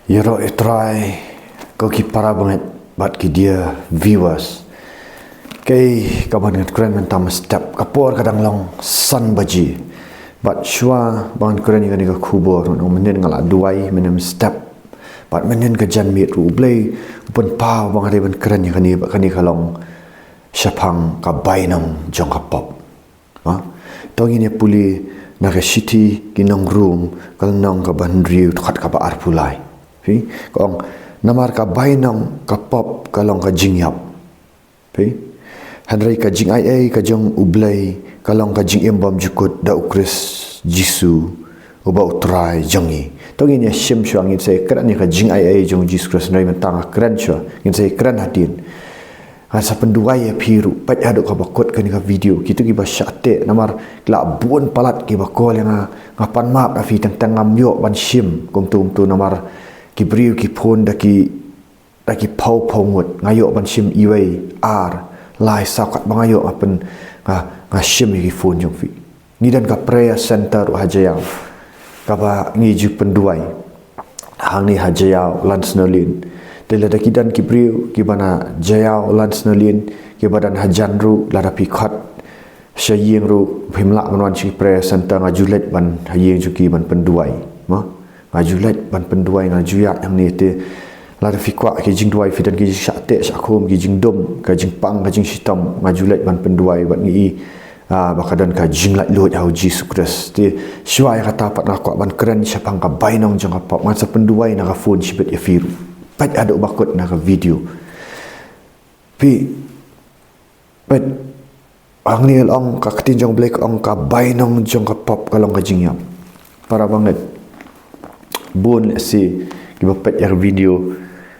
Yero try ko ki para banget bat ki dia viewers. Kay kaban ngat keren mentam step kapor kadang long san baji. Bat shua ban keren ni ka kubor no menen ngala duai menem step. Bat menen ka jan mit ru blay pun pau bang hari ban keren ni kani kalong syapang ka bainong jong ka pop. Ha? Tong ini puli na ka city kinong room kalong ka ban riu khat ka ba arpulai. Kong namar ka bainong ka pop kalong ka jingyap. Handrai ka jing ai ka jong ublay kalong ka jing embam jukut da ukris jisu uba utrai jongi. Tong ini shim shuang in say kran ni ka jing ai jong jisu kris nai mentang kran shu in say kran hatin. Asa penduai ya piru pat aduk ka bakot ka ni ka video kitu ki ba syate namar la bun palat ki ba kol yang ngapan map afi tentang ngamyo ban shim kum tu namar ki briu ki phone da ki pau ngut ngayo ban sim iwei ar lai sakat bangayo apen nga sim ki phone jong fi ni dan ka prayer center hajayau ka ba ngiju penduai hang ni hajayau lansnolin tele da kidan ki briu ki bana jayau lansnolin ki badan hajanru lada pikhat syaying ru himla manwan si prayer center ngajulet ban hayeng juki ban penduai ma ngajulet ban penduai ngajuyat yang ni te la da fikwa ki jing duai fidan ki syate syakum ki jing dom ka jing pang ka jing sitam ngajulet ban penduai ban ngi bakadan ka jing lat lut au Jesus Christ te syuai kata pat ngakwa ban keren syapang ka bainong jong apa masa penduai na ka phone sibet ya firu pat aduk bakut na ka video pi pat ang ni ong ka ketinjong blek ong ka bainong jong ka pop kalong ka jingyap para banget bun si kibapet yar video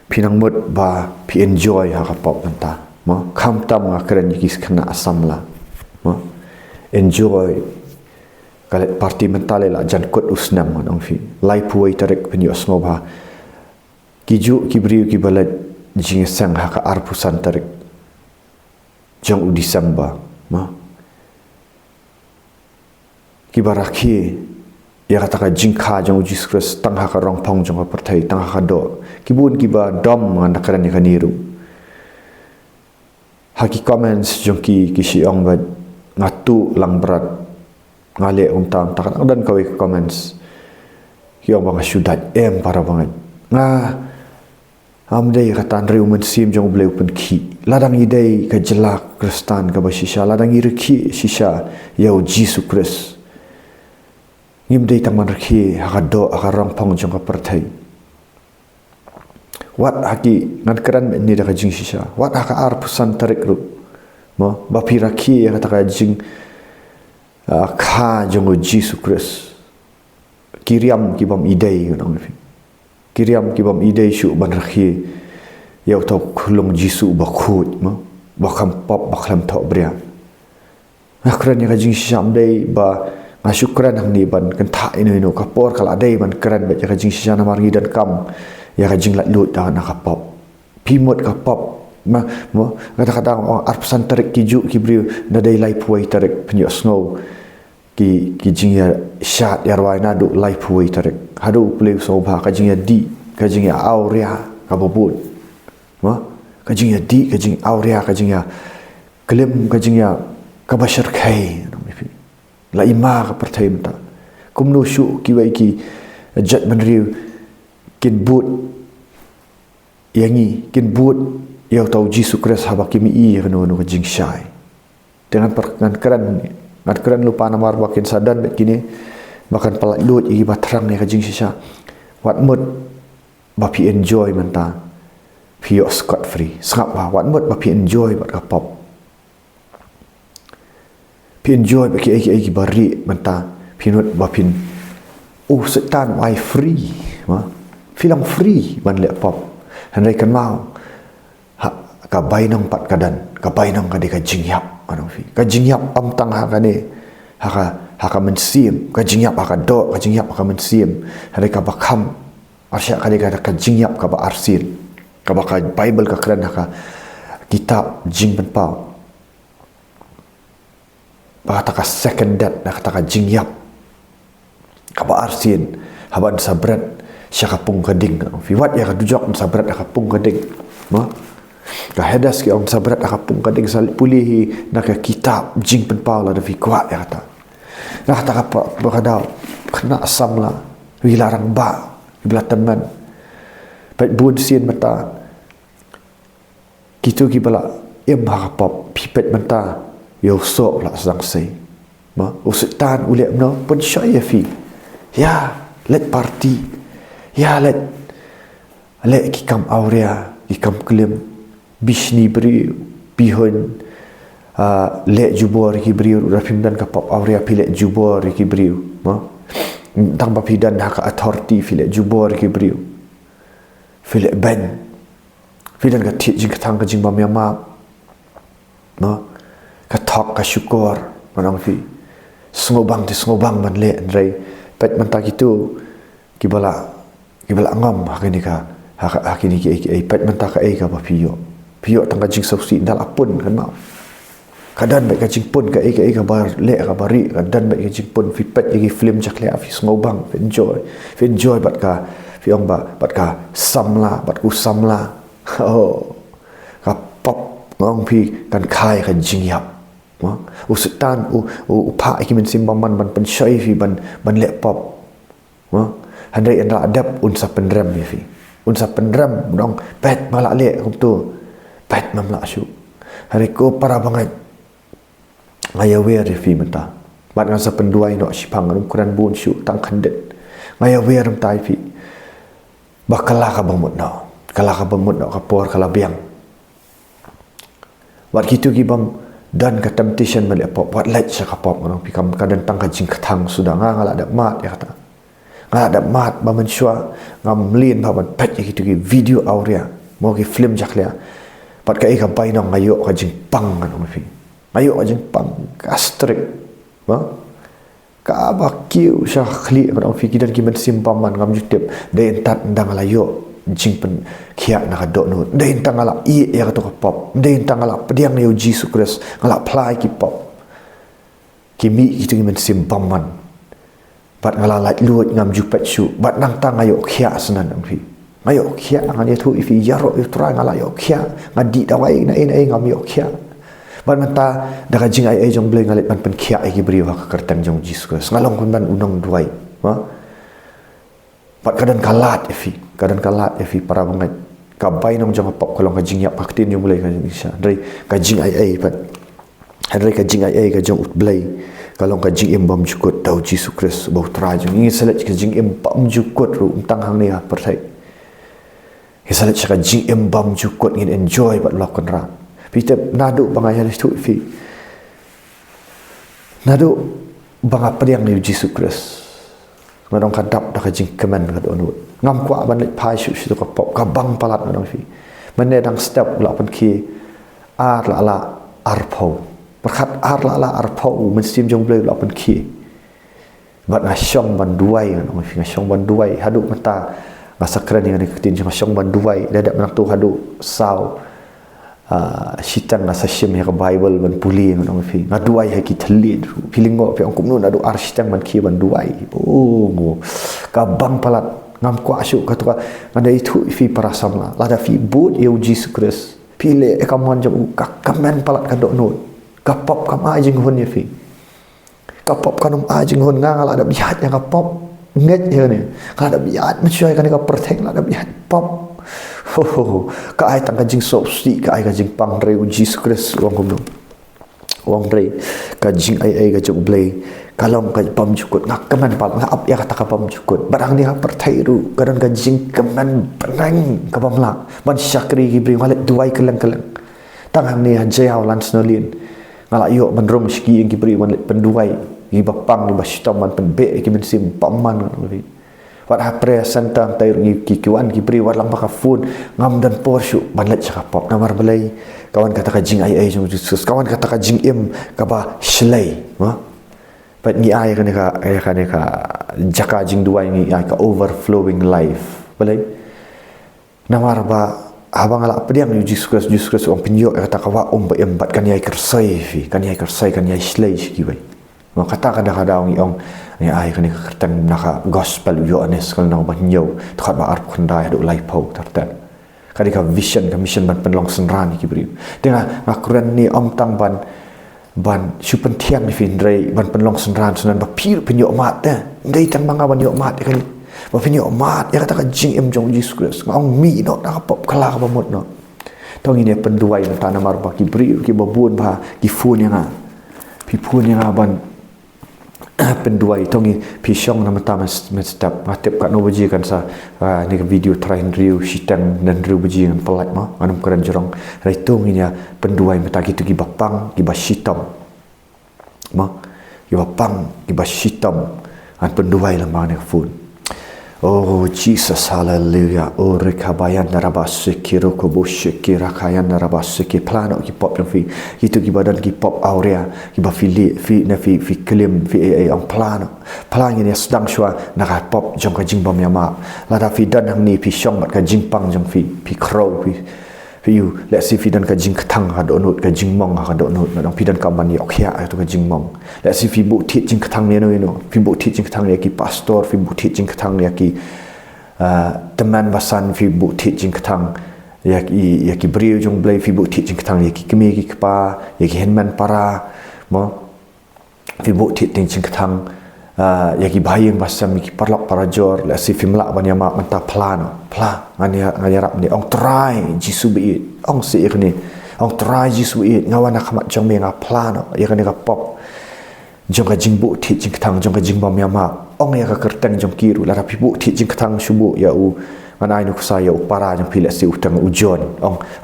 pinang mut ba pi enjoy ha kapop nanta mo kam tam nga keren yikis kena asam la mo enjoy kalet parti mentale la jan kot usnam nong fi lai puai tarik penyo smo ba kiju kibriu kibalet jing sang ha ka arpusan tarik jong u Disember mo kibaraki ya kata ka jingkha jong Jesus Christ tang ha ka rong pong jong ka perthai tang ha ka do kibun kiba dom ngan karan ni kaniru haki comments jong ki siong ba ngatu lang berat ngale tam tak dan kawe comments kiong bang syudat para banget amdei kata riu men sim jong bleu pen ki ladang idei ka jelak kristan ka ba shisha ladang irki shisha yau Jesus Christ ngimdei taman rki hakado akarang pong jong ka perthai wat haki ngan keran ni da jing shisha wat haka ar pusan tarik ru mo bapi raki kata ka jing kha jong Jesus Christ kiriam kibam idei nong fi kiriam kibam idei shu ban rki yau tau kulung jisu bakut mo bakam pop baklam tau bria akran ni ka jing shisha amdei ba syukran hang ni ban kan tha ino kapor kala dai ban keren bet ka jing sisana margi dan kam ya ka jing lat lut da na kapop pimot kapop ma mo kata-kata arpsan tarik kiju kibriu na dai lai puai tarik penyo snow ki jing ya syat ya rawai na du lai puai tarik hadu play so ba ka jing ya di ka jing ya aurea ka bobut mo ka jing ya di ka jing aurea ka jing ya kelim ka jing ya ka bashar kai la ima ka perthai mata kumnu shu kiwai ki jat manriu kin but yangi kin but yau tau Jesus Christ haba kimi i kanu no jing syai dengan perkan keran lupa namar bakin sadan bet kini bahkan palat lut i batrang ni ka jing sisa wat mut bapi enjoy manta pio scot free sangap ba wat mut bapi enjoy bat ka pop enjoy bagi ai bari menta pinut bapin setan ai free film free ban le pop handai kan mau ka bainong pat kadan ka bainong ka de ka jingyap anong fi ka jingyap am tang ha ka ne ha ka mensim ka jingyap ha ka do ka jingyap ha ka mensim handai ka bakam asya ka de ka jingyap ka ba arsil ka ba ka bible ka kran ha ka kitab jing pen pau kata second dat kata jingyap kaba arsin haban sabrat siya kapung kading fi wat ya kadujok sabrat kapung kading ma ka hedas ki on sabrat kapung kading sal pulihi nak kitab jing pen paula da fi kuat ya kata nah tak apa berkadau kena asam lah wilarang ba belah teman baik bun sien mata gitu ki bala harapop pipet mata yo sok lah sang sei ma usitan uliak no pun syaya fi ya let party ya let kikam aurea kikam kelim bishni beri bihon let jubor ki beri rafim dan kapap aurea pilet jubor ki beri ma tang bapidan hak authority filet jubor ki beri filet ben fidan ka ti jing tang ka jing bam yama no ka thok ka syukur manang fi sngobang man le andrai pet man tak itu kibala ngam hakini ki pet man tak ka ba pio tang ka jing sausi dal apun kan ma kadan baik ka jing pun ka ka bar le ka bari kadan baik ka jing pun fi pet ki film jak le fi sngobang enjoy bat ka fi ong ba bat ka samla bat ku samla ka pop ngong pi kan khai kan jingyap usutan upa iki men simbaman ban pensyai fi ban le pop handai anda adab unsa penrem fi unsa penrem dong pet malak le kum tu pet mamlak syu hari ko para bangai ngaya wer fi menta bat ngasa penduai no sipang rum kuran bun syu tang kandet ngaya wer tai fi bakala ka bamut no kala ka bamut no ka por kala biang wat kitu ki bam dan ka temptation mali apa wat light sa kapop orang pikam kadan tang ka jing katang sudah ngala ada mat ya kata ngala ada mat ba man syua ngam lin ba man pet kitu ki video aurea mo ki film jaklia pat ka ka pai nong ayo ka jing pang kan orang fi ayo ka jing pang kastrik ba ka ba kiu sya khli orang fi kidan ki men simpaman ngam youtube de entat ndang alayo jing pen kia nak dok nu dei tang ala i ya ka pop dei tang ala pediang ne Jesus Christ ngala plai ki pop kimi itu men simpaman bat ngala lait luot ngam jupat syu bat nang tang ayo kia senan ang fi ayo kia ngan itu ifi yaroitra ngala ayo kia ngadi dawai na ngam yo kia bat menta da jing ai jong bleng ngalit pan pen kia ai ki beri wa ka kertang jong Jesus Christ ngalong kun ban unong duai ha pat kadan kalat efi para bangai ka bai nong jong pop kolong ka jing ya paktin yo mulai ka isha dari ka jing ai pat hari ka jing ai ka jong utblai kalong ka jing embam jukut tau Jesus Christ bau traj ngi salat ka jing embam jukut ru tang hang ni ha pertai salat ka jing embam jukut ngin enjoy bat lakon ra pite nadu bangai halis tu fi nadu banga pediang ni Jesus Christ ngadong kadap dah kajing kemen kat onu ngam kwa ban le pai shu shu ka pop ka bang palat ngadong fi mane dang step la pen ki ar la arpo berkat ar la arpo men sim jong ble la pen ki bat ngashong ban duai ngadong fi ngashong ban duai hadu mata ngasakran ni ngani ketin ngashong ban duai dadak nak tu hadu sau sitan ngasa shim ya Bible ban puli ngong fi ngaduai ha ki thlid pilingo pe ongkum nu adu ar sitang man ki ban duai ngo ka bang palat ngam kwa syu ka to ngada itu fi parasamla lada fi bud eu Jesus Christ pile e kamon jam ka kamen palat ka do no ka pop kam ajing hon ye fi ka pop kanum ajing hon ngala ada bihat yang ka pop nget ye ne ka ada bihat mensyai kan ka protect la ada bihat pop ka ai tang ka jing so si ka ai ka jing pang rei Jesus Christ wong kum wong rei ka jing ai ka jong blai kalong ka pam jukut ngak keman pal ngak ap ya kata ka pam jukut barang ni ha pertai ru kadang ka jing keman penang ka pam la man syakri ki bring malet duai keleng tang hang ni ha jayau lan snolin ngala yo man rom ski ki bring malet penduai gi bapang ni bastam man penbe ki men sim paman wat ha presentang tai ki kiwan ki beri wat lampa ka fun ngam dan porsyu banlet cakap namar belai kawan kata ka jing ai jong Jesus kawan kata ka jing im ka ba shlai ha pat ni ai kan ka jaka jing duai ni ai ka overflowing life belai namar ba abang ala pediang Jesus Christ om pinyo kata ka wa om ba embat kan yai kersai fi kan yai kersai kan yai shlai ki bai kata kadang-kadang ong ni ai kan kertang naka gospel yo anes kalau nang banyo takut ba arp khandai do lai pau tartan kadika vision ka mission ban penlong senran ki bri denga ngakuran ni om tang ban supen tiang ni fin rei ban penlong senran sunan ba pir penyo mat dei tang manga ban yo mat kan ba penyo mat ya kata ka jing em jong Jesus Christ ngong mi no na pop kala ba mot no tong ini penduai na tanamar ba ki bri ki babun ba ki fun yang pi pun yang ban penduai tongi pisong nama tamas mestap matep kat no baji kan sa ni video train riu sitang dan riu baji kan pelat ma anum keran jorong rai tongi nya penduai mata gitu gi bapang gi basitam ma gi bapang gi basitam an penduai lamang ne fun. Oh Jesus, hallelujah. Oh rekabayan narabase kiro koboshe kirakayan narabase ki plano ki pop yang fi itu ki badan ki pop aurea ki ba fi na fi klim fi ang plano ini sedang shwa na ka pop jong ka jing bam yama la da fi dan hang ni fi shong mat ka jing pang jong fi crow fi you let's see fi dan ka jing katang ha do not ka jing mong ha do not na fi dan ka man yok ya tu ka jing mong let's see fi bu tit jing katang ni no fi bu tit jing katang ni ki pastor fi bu tit jing katang ni ki teman basan fi bu tit jing katang ya ki brio jong blai fi bu tit jing katang ya ki kemi ki pa ya ki henman para mo fi bu tit jing katang ya ki bayang basam ki parlok parajor la si fimla ban yama menta plano pla ngani rap ni ong try jisu bi ong si ikni ong try jisu i ngawana khamat jong me nga plano ya kan ka pop jong ka jingbu thi jing thang jong ka jingbam yama ong ya ka kerteng jong kiru la rapi bu thi jing thang subu ya u manai nu saya para jong pila si utang ujon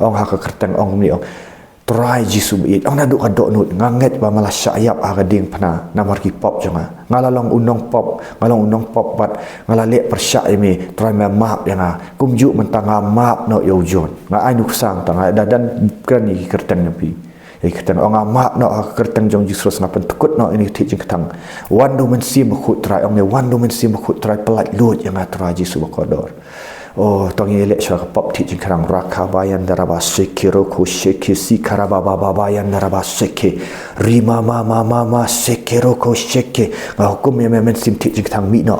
ong ha ka kerteng ong ni ong try jisu it ang nadu kadok nut nganget ba malah syayap aga ding pana namar ki pop janga ngalalong unong pop bat ngalale persyak imi try ma map yang kumju mentanga map no yo jon nga ai nu sang tang dan krani ki kerteng napi kerteng ong map no kerteng jong jisus ngapen tekut no ini ti jing ketang wandu men sim khut try ong ne wandu men sim khut try pelat lut yang try jisu kodor. Oh, tong ini lek syaka pop ti jing kerang rakabayan daraba sekiro ko sheke si karababa babayan daraba seke rima mama sekiro ko sheke hukum men sim ti jing tang mina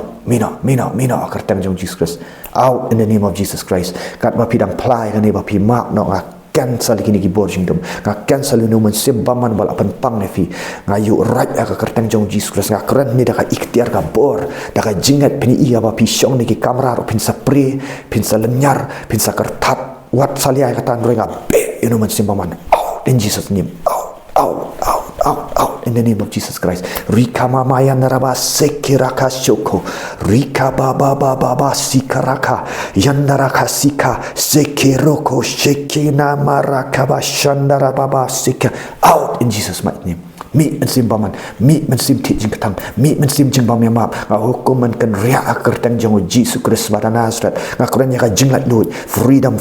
kertang jong Jesus Christ out in the name of Jesus Christ kat ba pidang plai kan ba pi mak no cancel kini ki borjing dom cancel nu men sim baman bal apan pang nefi ngayu right ka kertang jong Jesus Christ keren ni da ka ikhtiar ka bor da ka jingat peni iya ba pisong ni ki kamera ro pin sapre pin salenyar pin sakertat wat salia ka tan ro be nu men sim baman out in Jesus name out in the name of Jesus Christ rika mama ya naraba sekiraka shoko rika baba sikaraka yandaraka sika sekiroko shekina maraka bashandara baba sika out in Jesus mighty name mi mensim baman mi mensim ti jing ketang mi mensim jing bam yamap hukum men kan ria kertang jong Jesus Christ pada Nazareth ngakuranya ka jinglat lut freedom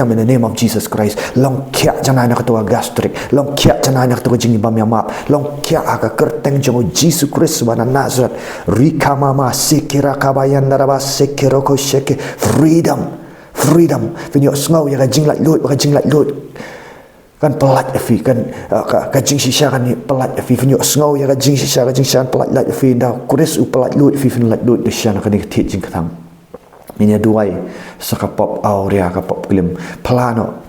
in the name of Jesus Christ long kia jana nak tua gastric long kia jana nak tua jing bam yamap long kia ka kertang jong Jesus Christ pada Nazareth rika mama sikira kabayan daraba sikiro ko sheke freedom vinyo ngau ya ka jinglat lut kan pelat afi kan kajing sisa kan pelat afi finyo ngau ya kajing sisa pelat lat afi dah kuris pelat lut afi fin lat lut desian kan ti jing katang ini duai saka pop aurea ka pop klim plano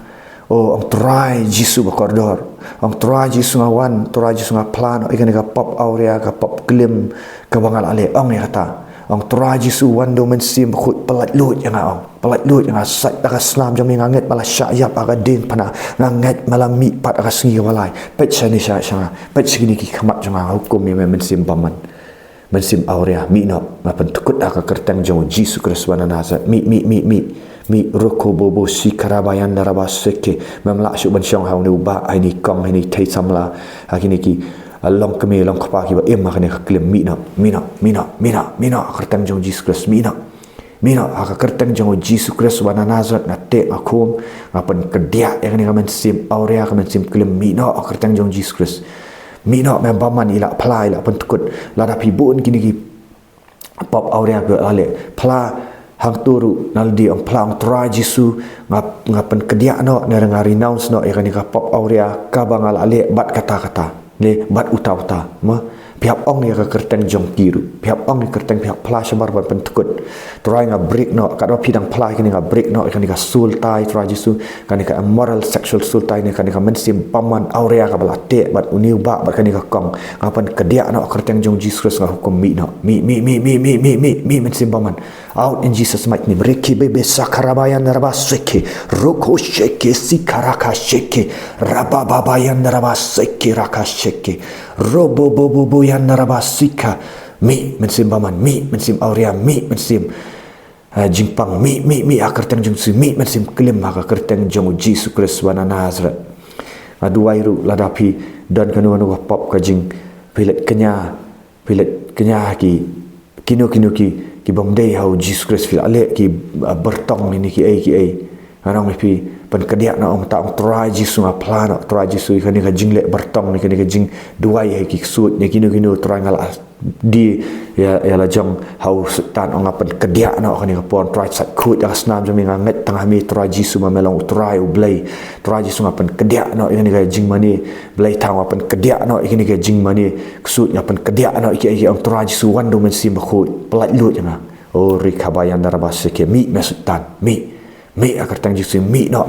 ong try jisu bakordor ong try jisu ngawan try jisu plano ikan ka pop aurea ka pop klim ka bangal ale ong ya kata ong try jisu wando men sim khut pelat lut yang sat aka slam jam nganget malah syayap aka din pana nganget malah mi pat aka sengi walai pet sani sya pet segini ki khamat jang hukum men sim paman men sim aurea mi no ngapen tukut aka kertang jong Jesus Kristus wana Nazareth mi roko bobo si karabayan daraba seke memlak syuk ban syong hau ni uba ai ni kong ai ni tai samla akini ki long kemi long kapa ki ba em makane ka klem mina kertang jong Jesus Kristus mina aka kertang jong Jesus Kristus wana Nazareth na te akum ngapen kedia yang ni kamen sim aurea kamen sim klem mina kertang jong Jesus Kristus mina membaman ila pla ila pentukut lada pibun kini ki pop aurea ke ale pla hang turu naldi ang plang tra jisu ngapen kedia no nerang renounce no yang ni ka pop aurea ka bangal ale bat kata-kata le bat uta ma Pihak ong ya ka kerteng jong kiru. Pihak ong ya kerteng pihak pelai sabar ban pentekut. Turai nga break no kadwa pidang pelai kini nga break no kani ka sultai turai Jisu kani ka immoral sexual sultai ni kani ka mensim paman aurea ka balate bat uniu ba bat kani ka kong ngapan kedia no kerteng jong Jesus nga hukum mi no mi mensim paman out in Jesus mighty name. Reki bebe sakarabayan naraba seke roko sheke sikaraka sheke rabababayan naraba seke raka sheke robo bobo yan narabasika mi mensim baman mi mensim aurea mi mensim jimpang mi akarteng jong su mi mensim kelim akarteng jong Jesus Kristus wana Nazareth aduairu ladapi dan kanu pop kajing pilet kenya ki kino ki bomdei hau Jesus Kristus fil ale ki bertong ini ki ai anong pi pan kedia na ong ta ong try Jisu nga plan try Jisu kani ka jingle bertong ni kani ka jing duai hai ki suit ni kinu try ngala di ya la jong hau setan ong apan kedia na kani ka pon try sat kut yang snam jami nganget tengah mi try Jisu ma melong try ublai try Jisu ngapan kedia na kani ka jing mani blai tang apan kedia na kani ka jing mani suit ngapan kedia na iki ong try Jisu wandu men sim khut pelat lut janga oh rikabayan darabas ke mi mesutan mi akartang Jisu mi no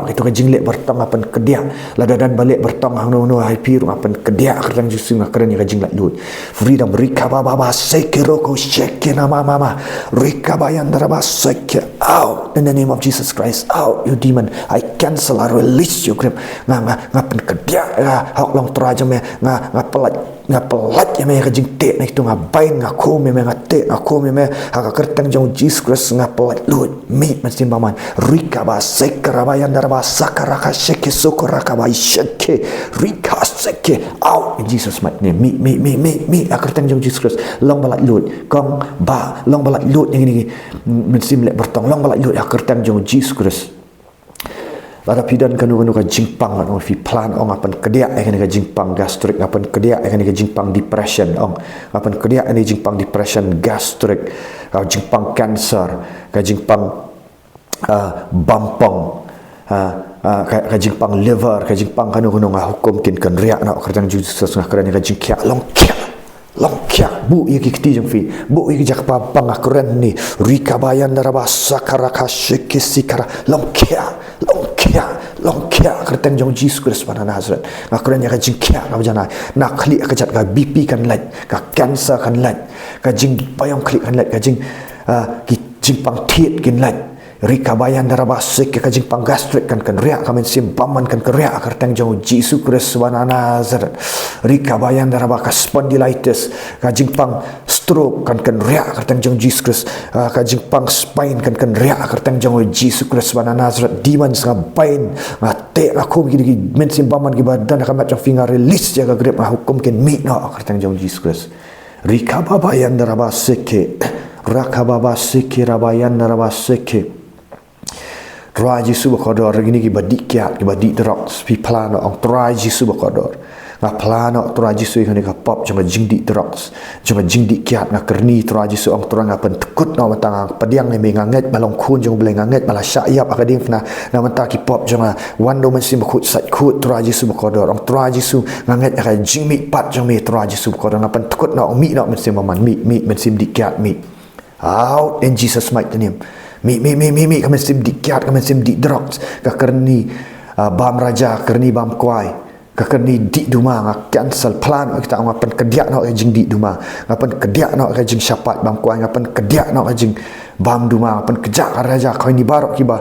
itu kan jinglek bertong apan kedia ladadan balik bertong no hai piru apan kedia akartang Jisu ngakren ka jinglek lut freedom rikababa sekiroko sheke nama mama rikabayan daraba seke out in the name of Jesus Christ out you demon I cancel I release you grip ngapan kedia hok long teraja me ngapelat ya me ka jing te na itu ngabain ngaku me ngate aku me haka kertang jong Jesus Christ ngapelat lut mi mensim baman rikaba sekarabayan daraba sakaraka sheke sokoraka bai sheke rika seke out in Jesus mighty name mi kertang jong Jesus Christ long balat lut kong ba long balat lut yang ini mensim lek bertong long balat lut kertang jong Jesus Christ lada pidan kanu ka jingpang ong fi plan ong apan kedia ka jingpang gastric apan kedia ka jingpang depression ong apan kedia ani jingpang depression gastric ka jingpang cancer ka jingpang bampong ka jingpang liver ka jingpang kanu hukum kin kan ria na kerjang Jesus ngakran ka jingkia longkia bu iki kiti jeng fi bu iki jak pang akren ni rikabayan daraba sakaraka sheke sikara longkia kerteng jong Jesus Kristus pada Nazareth ngakren ka jingkia ka jana nak klik ka jat ka BP kan lat ka cancer kan lat ka jing payong klik kan lat ka jing jingpang tiet kin lat rikabayan daraba seke ka jingpang gastric kan ria ka men simpaman kan ria kerteng jong Jesus Kristus wana Nazareth rikabayan daraba ka spondylitis ka jingpang stroke kan ria kerteng jong Jesus Kristus ka jingpang spine kan ria kerteng jong Jesus Kristus wana Nazareth demon nga pain ngate aku gini men simpaman gi badan ka macam finger release jaga grip hukum ken mi no kerteng jong Jesus Kristus rikabayan daraba seke rakababa seke rabayan daraba seke Try Jisu bakodor gini ki badik kiat ki badik drugs pi plano ong try Jisu bakodor nga plano try Jisu ngani ka pop jong jingdi drugs jong jingdi kiat nga kerni try Jisu ong try nga pen tekut no matang padiang ni nganget balong kun jong bleng nganget bala syaiap akading na mata ki pop jong wando men sim khut sat khut try Jisu bakodor ong try Jisu nganget ka jingmi pat jong mi try Jisu bakodor nga pen tekut no mi no men sim maman mi men sim dikiat mi out in Jesus mighty name mi kami sim dikiat kami sim di drugs ka kerni bam raja kerni bam kuai ka kerni di duma nga cancel plan kita ngapan kedia no jing di duma ngapan kedia no jing syapat bam kuai ngapan kedia no jing bam duma ngapan kejak raja kau ni barok kiba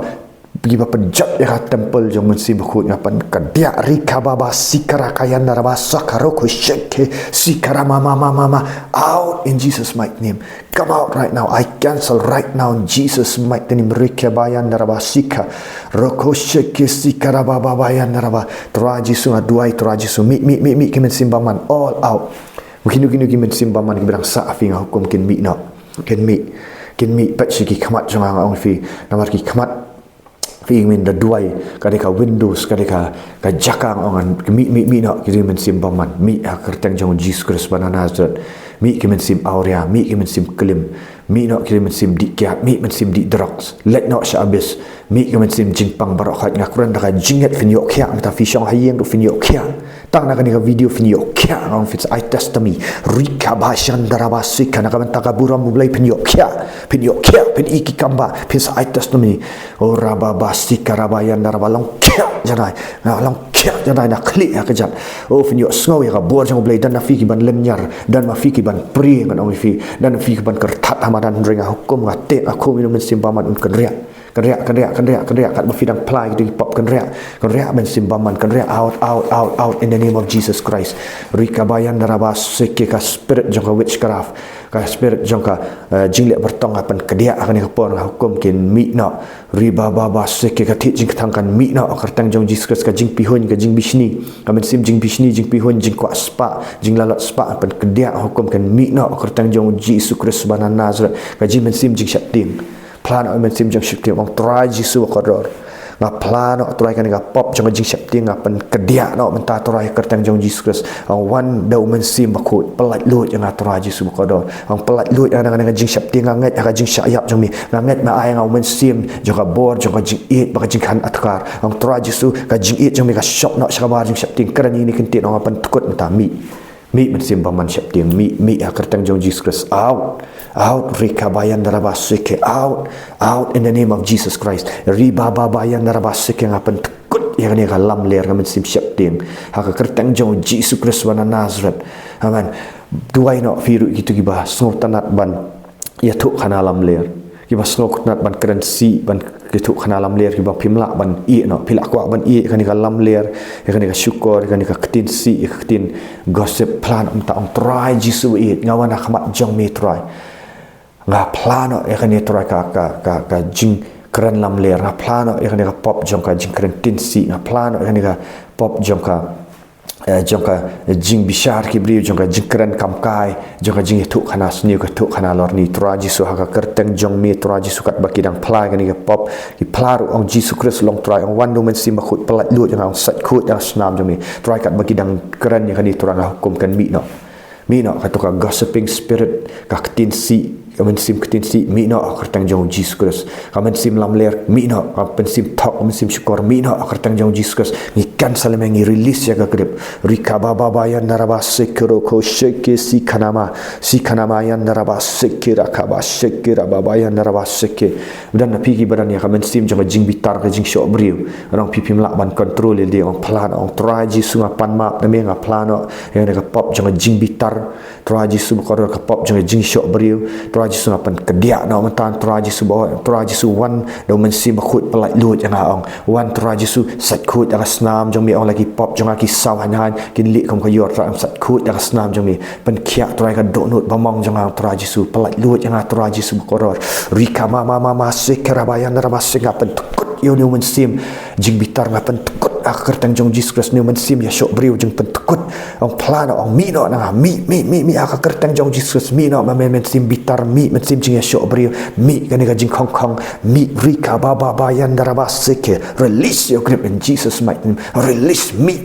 penjat ya temple jong mensi buku ngapan kedia rikababa sikara kayan daraba sakaroko sheke sikara mama out in Jesus mighty name come out right now I cancel right now in Jesus mighty name rikabayan daraba sika roko sheke sikara baba bayan daraba teraji sunga duai teraji su mi kimen simbaman all out mungkin kimen simbaman kiberang saafi nga hukum kin mi no kin mi patsi ki kamat jong ang fi namar ki kamat Fingin da duai kadika Windows kadika ka jakang ongan mi no kiri men sim baman mi kerteng jong Jesus Kristus wana Nazareth mi kimen sim aurea mi kimen sim kelim mi no kiri men sim dikiat mi men sim di drugs let not shabis mi ka men sim jing pang barok khat ngakran da ka jinget fin yok kya ta fi shong hayeng do fin yok kya tang na ka ni ka video fin yok kya ngong fit I testami rika ba shan daraba sik na ka men ta ka buram mulai fin yok kya fin iki kamba fin I testami ora ba ba sik karaba yan daraba long kya janai na long kya janai na kli ya ka jan o fin yok sngo ya ka bor jong mulai dan na fi ki ban lemnyar dan ma fi ki ban pri ngan ong fi dan fi ki ban kertat hamadan ring hukum ngate aku minum men sim paman un kan riak kat berfidang play gitu pop kan riak men simbaman kan riak out in the name of Jesus Christ rika bayan daraba seke ka spirit jongka witchcraft ka spirit jongka jinglek bertong apan kedia akan kapor hukum kin mi no riba baba seke ka ti jing tangkan mi no kertang jong Jesus Christ ka jing pihun ka jing bisni ka men sim jing bisni jing pihun jing kwa spa jing lalat spa apan kedia hukum kan mi no kertang jong Jesus Christ bana Nazareth ka jing men sim jing syating plano men sim jang shipti ong try jisu kodor nga plano try kan ga pop jang jing shipti nga pen kedia no menta try kertang jang Jesus ong wan da men sim bakut pelat lut yang try jisu kodor ong pelat lut yang nga jing shipti nga nget ga jing syayap jang mi nga nget ma ai nga men sim jang bor jang jing it ba jing kan atkar ong try jisu ga jing it jang mi ga shop no shabar jing shipti kerani ni kentit ong pen tukut menta mi men sim baman shipti mi kertang jang Jesus out rika bayan darabasike out in the name of Jesus Christ riba bayan darabasike ngapen tekut yang ni kalam ler ngamen sim syapting haka kertang jong Jesus Christ wana Nazareth amen duai no firu gitu giba sngotanat ban yatuk kana lam ler giba sngotanat ban currency ban gitu kana lam ler giba pimla ban i no pilak kwa ban i kan lam ler kan ka syukur kan ka ketin si ketin gossip plan umta ong try Jesus it ngawana khamat jong mi try nga plano kan ni try ka jing keren lam ler nga plano kan ka pop jong ka jing keren tinsi nga plano kan ka pop jong ka jing bishar ki bri jong ka jing keren kamkai jong ka jing tu khana sni ka tu khana lor ni traji su ha ka kerteng jong mi traji su kat bakidang plai kan ka pop ki plaru ong Jesus Christ long try ong wan men sim khut pelat lut yang ong sat khut yang snam jong mi try kat bakidang keren yang kan ni turang hukum kan mi no ka tu ka gossiping spirit ka tinsi kamen sim ketinsi mi no kertang jong Jesus Christ kamen sim lam ler mi no kamen sim talk kamen sim syukur mi no kertang jong Jesus Christ ni cancel mengi release ya ka grip rika baba bayan naraba sekero ko sheke si kanama yan naraba sekira ka ba sekira baba yan naraba seke dan na pigi badan ya kamen sim jong jing bitar ka jing syok briu orang pipi melak ban control dia on plan on traji sunga pan map na menga plano yang ka pop jong jing bitar traji su ko ka pop jong jing syok briu traji sungapan kedia na mentan traji su bawa traji su wan do men sim khut pelat lut yang aong wan traji su sat khut yang snam jong mi ong lagi pop jong aki saw han kin li kom ka yor tra sat khut yang snam jong mi pen khia trai ka do nut bamong jong ang traji su pelat lut yang traji su koror rika mama sekerabayan rabas ngapen tukut yo ni men sim jing bitar ngapen tukut kertang jong Jesus Christ ni men sim ya syok briu jeng pentukut ong plano ong mi no na mi kertang jong Jesus mi no men sim bitar mi men sim jing ya syok briu mi kan ka jing kong mi rika baba bayan darabas seke release your grip in Jesus might release mi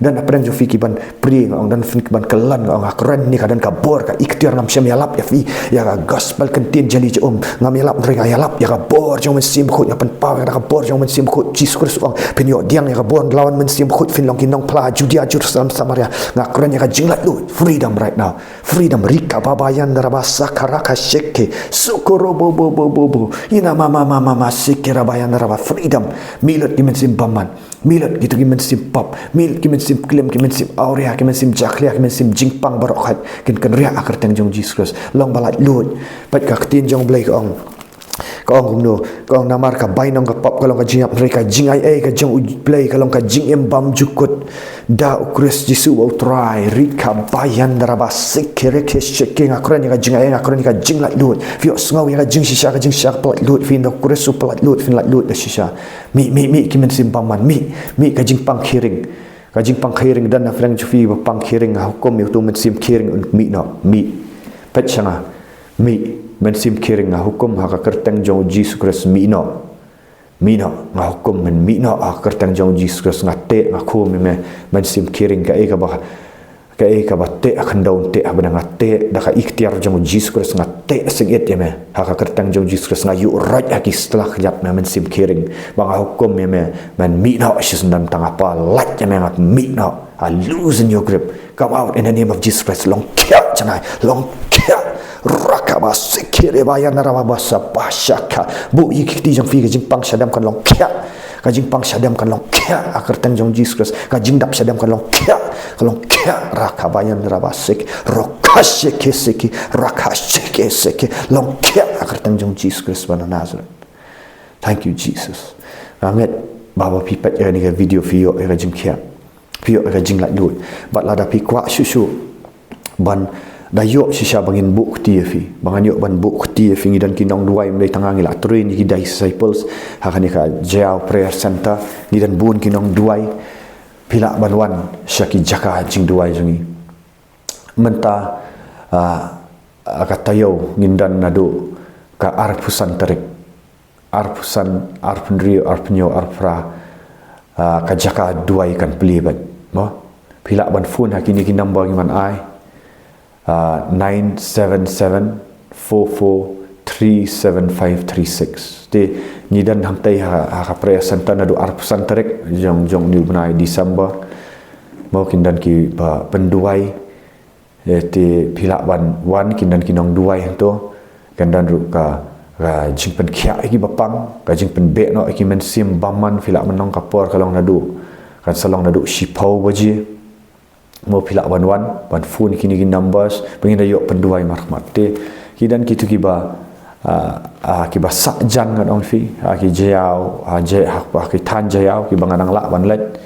dan apa yang jo fiki ban pri ong dan fiki ban kelan ong akren ni kadan ka bor ka ikhtiar ngam syam yalap ya fi ya ka gospel kentin jali jom ngam yalap ring yalap ya ka bor jong men sim khut ngapen pa ka bor jong men sim khut Jesus Christ ong penyo diang ya ka bon lawan men sim khut fin long kinong pla Judea Jerusalem Samaria ngakren ya ka jinglat lu freedom right now freedom rika babayan darabasa karaka sheke sukoro bo ina mama sikira bayan daraba freedom milot dimen sim baman milot gitu dimen sim pop mil dimen sim klem dimen sim aurea dimen sim jaklia dimen sim jingpang barokat kin kan ria akerteng jong Jesus Christ long balat lut pat ka tin jong blai ong kong no kong namar ka bainong ka pop kalong ka jingap mereka jingai ka jong play kalong ka jing embam jukut da ukris jisu au try rika bayan daraba sekere ke checking akran ka jingai akran ka jing lat lut fi osngau ka jing shisha ka jing shisha plat lut fi no ukris su plat lut fin lat lut da shisha mi kimen simpaman mi ka jing pang kiring ka jing pang kiring dan na frang jufi ba pang kiring hukum yu tu men sim kiring un mi no mi pachanga mi men sim kiring nga hukum ha ka kerteng jong Jesus Christ mi no nga hukum men mi no ha kerteng jong Jesus Christ nga te nga khu men sim kiring ka e ka ba Kai ka bate akan daun te abana ngate da ka ikhtiar jong Jesus Christ ngate singit ya me ha ka kertang jong Jesus Christ ngayu right aki setelah kejap me men sim kiring bang hukum ya me man meet now shis ndam tang apa light ya me ngat meet now I loosen your grip come out in the name of Jesus Christ long kia janai long kia rakaba sekire bayan narawa basa pasaka bu ikti jong fi jing pang sadam kan long kia ka jing pang sadam kan long kia akertang jong Jesus Christ ka jing dap sadam kan long kia kalong kia rakabayan rabasik rokashike seki rakashike seki long kia akertang jong Jesus Christ bana Nazareth. Thank you Jesus. Anget baba pipat ni ka video video ka jing kia video ka jing lak lut bat lada pi kwa susu ban dayo sisa bangin buk ti fi bangan yo ban buk ti fi dan kinong duai mulai tangang ila train ki disciples hakani ka jail prayer center ni dan bun kinong duai pila banwan syaki jaka jing duai jungi menta akatayo ngindan nado ka arpusan terik arpusan arpunrio arpunyo arpra ka jaka duai kan pelibat mo pila ban phone hakini ki number ngiman ai 977443756 de nidan hamtai ha prayer center nadu arpusan terek jong ni benai Disember mau kindan ki ba penduai te pilak wan kindan kinong duai to kandan ru ka jingpen khia ki bapang ka jingpen be no ki men sim baman pilak menong kapor kalong nadu kan salong nadu shipau baji mau pilak wan phone kini numbers pengin ayok penduai marhmat te kidan kitu kiba kiba sakjan ngan ong fi ki jayau ki tan jayau ki banganang lak wan let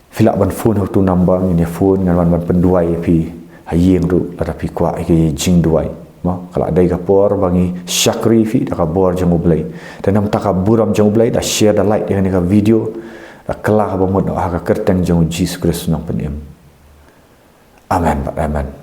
filak ban phone tu number ni phone ngan wan penduai pi hayeng ru ada pi kwa ki jing duai ma kala dai kapor bangi syakri fi da kabor jang ublai dan nam takaburam jang ublai da share da like dengan ka video da kelah ba mod ha ka kerteng jang Jesus Kristus nang penim. Amen.